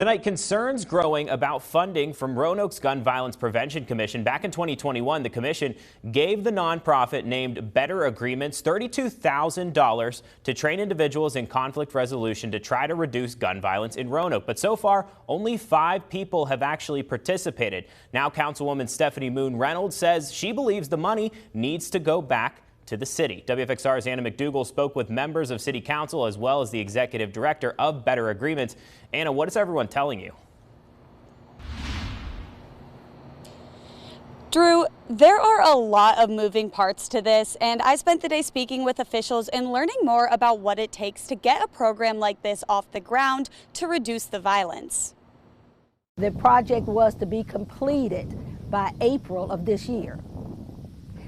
Tonight, concerns growing about funding from Roanoke's Gun Violence Prevention Commission. Back in 2021, the commission gave the nonprofit named Better Agreements $32,000 to train individuals in conflict resolution to try to reduce gun violence in Roanoke. But so far, only 5 people have actually participated. Now, Councilwoman Stephanie Moon Reynolds says she believes the money needs to go back to the city. WFXR's Anna McDougall spoke with members of City Council as well as the executive director of Better Agreements. Anna, what is everyone telling you? Drew, there are a lot of moving parts to this, and I spent the day speaking with officials and learning more about what it takes to get a program like this off the ground to reduce the violence. The project was to be completed by April of this year.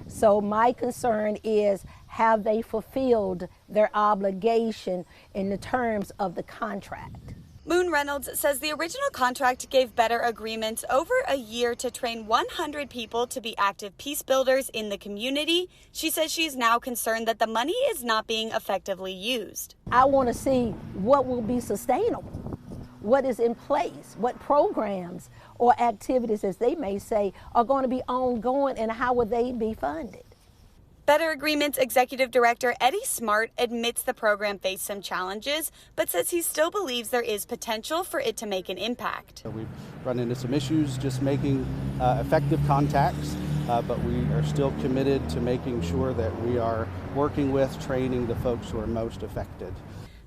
So my concern is, have they fulfilled their obligation in the terms of the contract? Moon Reynolds says the original contract gave Better Agreements over a year to train 100 people to be active peace builders in the community. She says she's now concerned that the money is not being effectively used. I want to see what will be sustainable, what is in place, what programs or activities, as they may say, are going to be ongoing, and how will they be funded. Better Agreements Executive Director Eddie Smart admits the program faced some challenges, but says he still believes there is potential for it to make an impact. We've run into some issues just making effective contacts, but we are still committed to making sure that we are working with, training the folks who are most affected.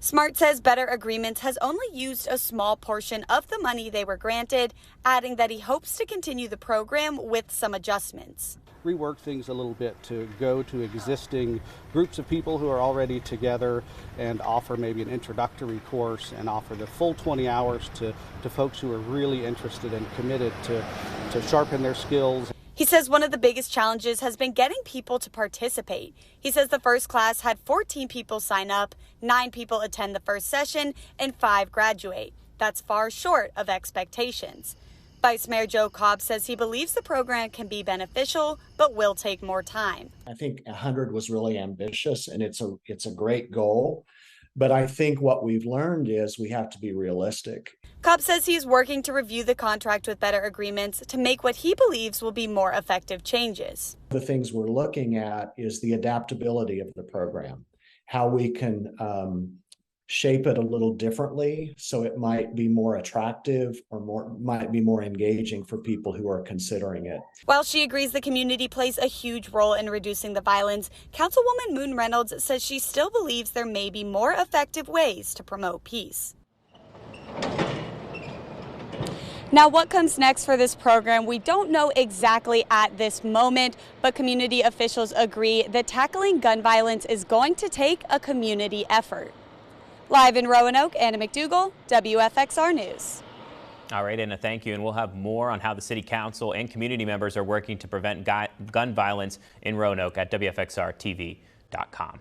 Smart says Better Agreements has only used a small portion of the money they were granted, adding that he hopes to continue the program with some adjustments. Rework things a little bit to go to existing groups of people who are already together and offer maybe an introductory course and offer the full 20 hours to folks who are really interested and committed to sharpen their skills. He says one of the biggest challenges has been getting people to participate. He says the first class had 14 people sign up, 9 people attend the first session, and 5 graduate. That's far short of expectations. Vice Mayor Joe Cobb says he believes the program can be beneficial, but will take more time. I think 100 was really ambitious, and it's a great goal. But I think what we've learned is we have to be realistic. Cobb says he's working to review the contract with Better Agreements to make what he believes will be more effective changes. The things we're looking at is the adaptability of the program, how we can shape it a little differently so it might be more attractive or might be more engaging for people who are considering it. While she agrees the community plays a huge role in reducing the violence, Councilwoman Moon Reynolds says she still believes there may be more effective ways to promote peace. Now, what comes next for this program, we don't know exactly at this moment, but community officials agree that tackling gun violence is going to take a community effort. Live in Roanoke, Anna McDougall, WFXR News. All right, Anna, thank you. And we'll have more on how the City Council and community members are working to prevent gun violence in Roanoke at WFXRTV.com.